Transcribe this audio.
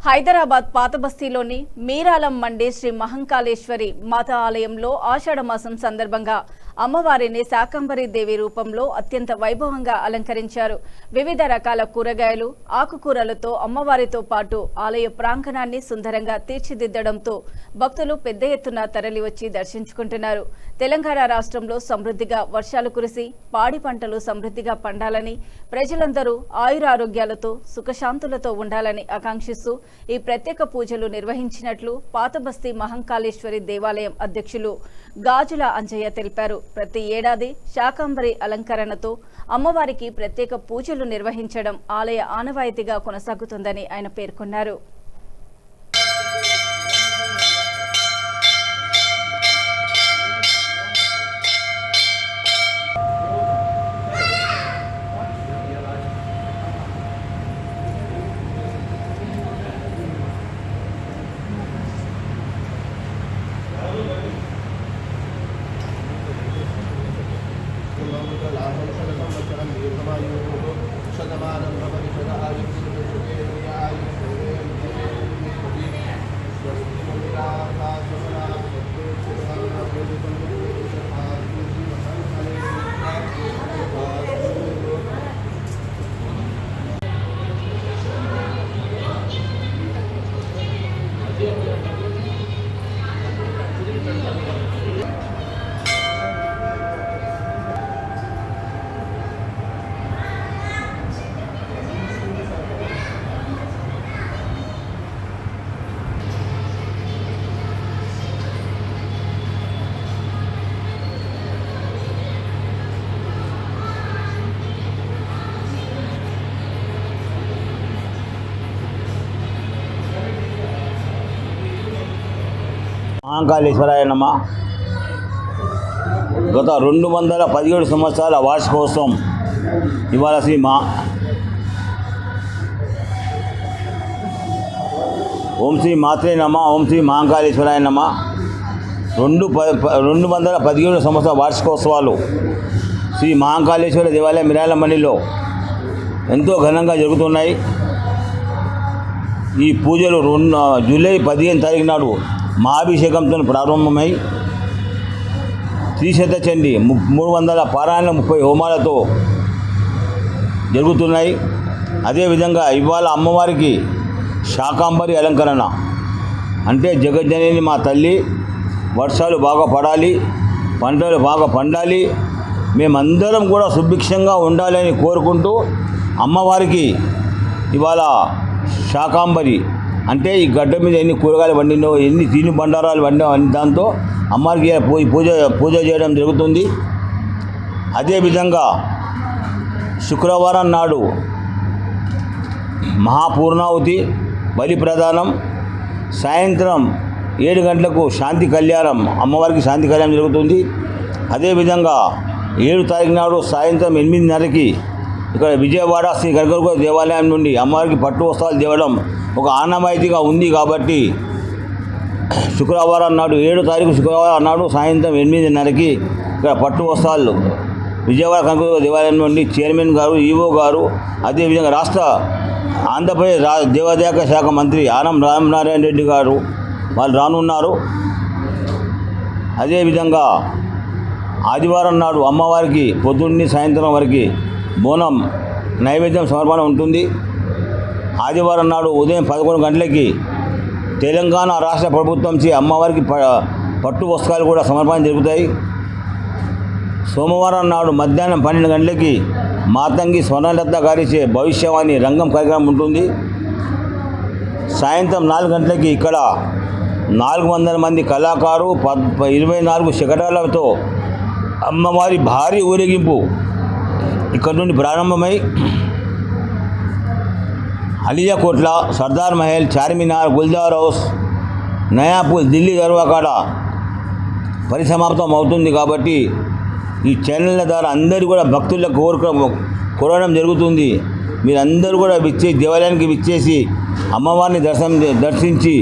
హైదరాబాద్ పాతబస్తీలోని మీరాలం మండి శ్రీ మహంకాళేశ్వరి మాత ఆలయంలో ఆషాఢ మాసం సందర్భంగా అమ్మవారిని శాకంబరి దేవి రూపంలో అత్యంత వైభవంగా అలంకరించారు. వివిధ రకాల కూరగాయలు, ఆకుకూరలతో అమ్మవారితో పాటు ఆలయ ప్రాంగణాన్ని సుందరంగా తీర్చిదిద్దడంతో భక్తులు పెద్ద ఎత్తున తరలివచ్చి దర్శించుకుంటున్నారు. తెలంగాణ రాష్ట్రంలో సమృద్ధిగా వర్షాలు కురిసి పాడి పంటలు సమృద్ధిగా పండాలని, ప్రజలందరూ ఆయురారోగ్యాలతో సుఖశాంతులతో ఉండాలని ఆకాంక్షిస్తూ ఈ ప్రత్యేక పూజలు నిర్వహించినట్లు పాతబస్తీ మహంకాళేశ్వరి దేవాలయం అధ్యక్షులు గాజుల అంజయ్య తెలిపారు. ప్రతి ఏడాది శాకంబరి అలంకరణతో అమ్మవారికి ప్రత్యేక పూజలు నిర్వహించడం ఆలయ ఆనవాయితీగా కొనసాగుతుందని ఆయన పేర్కొన్నారు. మహంకాళేశ్వరాయ నమః. గత 217 సంవత్సరాల వార్షికోత్సవం ఇవాళ ఓం శ్రీ మాత్రే నమః. ఓం శ్రీ మహంకాళేశ్వరాయ నమః. 217 సంవత్సరాల వార్షికోత్సవాలు శ్రీ మహంకాళేశ్వర దేవాలయం మీరాలం మండిలో ఎంతో ఘనంగా జరుగుతున్నాయి. ఈ పూజలు జూలై 15 తారీఖు నాడు మహాభిషేకంతో ప్రారంభమై త్రిశతచండి 300 పారాయణ 30 హోమాలతో జరుగుతున్నాయి. అదేవిధంగా ఇవాళ అమ్మవారికి శాకంబరి అలంకరణ అంటే జగజ్జనని మా తల్లి, వర్షాలు బాగా పడాలి, పంటలు బాగా పండాలి, మేమందరం కూడా సుభిక్షంగా ఉండాలని కోరుకుంటూ అమ్మవారికి ఇవాళ శాకంబరి అంటే ఈ గడ్డ మీద ఎన్ని కూరగాయలు వండినో, ఎన్ని తిని బండారాలు వండినో అని దాంతో అమ్మవారికి పూజ చేయడం జరుగుతుంది. అదేవిధంగా శుక్రవారం నాడు మహాపూర్ణావతి బలి ప్రదానం, సాయంత్రం 7 గంటలకు శాంతి కళ్యాణం, అమ్మవారికి శాంతి కళ్యాణం జరుగుతుంది. అదేవిధంగా 7 తారీఖు నాడు సాయంత్రం 8:30కి ఇక్కడ విజయవాడ శ్రీ గర్గర్గ దేవాలయం నుండి అమ్మవారికి పట్టు వస్త్రాలు తేవడం ఒక ఆనవాయితీగా ఉంది. కాబట్టి శుక్రవారం నాడు 7 తారీఖు శుక్రవారం నాడు సాయంత్రం 8:30కి ఇక్కడ పట్టు వస్త్రాలు విజయవాడ గర్గర్గ దేవాలయం నుండి చైర్మన్ గారు, ఈవో గారు, అదేవిధంగా రాష్ట్ర ఆంధ్రప్రదేశ్ దేవాదాయ శాఖ మంత్రి ఆనం రామనారాయణ రెడ్డి గారు వాళ్ళు రానున్నారు. అదేవిధంగా ఆదివారం నాడు అమ్మవారికి పొద్దున్నే సాయంత్రం వరకు బోనం నైవేద్యం సమర్పణ ఉంటుంది. ఆదివారం నాడు ఉదయం 11 గంటలకి తెలంగాణ రాష్ట్ర ప్రభుత్వం చే అమ్మవారికి పట్టు వస్త్రాలు కూడా సమర్పణ జరుగుతాయి. సోమవారం నాడు మధ్యాహ్నం 12 గంటలకి మాతంగి స్వర్ణలత గారిచే భవిష్యవాణి రంగం కార్యక్రమం ఉంటుంది. సాయంత్రం 4 గంటలకి ఇక్కడ 400 మంది కళాకారు 24 శకటాలతో అమ్మవారి భారీ ఊరేగింపు ఇక్కడ నుండి ప్రారంభమై అలియాకోట్ల, సర్దార్ మహల్, చార్మినార్, గుల్జార్ హౌస్, నయాపూల్, ఢిల్లీ దర్గా కాడ పరిసమాప్తం అవుతుంది. కాబట్టి ఈ ఛానళ్ళ ద్వారా అందరూ కూడా భక్తులకు కోరడం జరుగుతుంది. మీరందరూ కూడా దేవాలయానికి విచ్చేసి అమ్మవారిని దర్శించి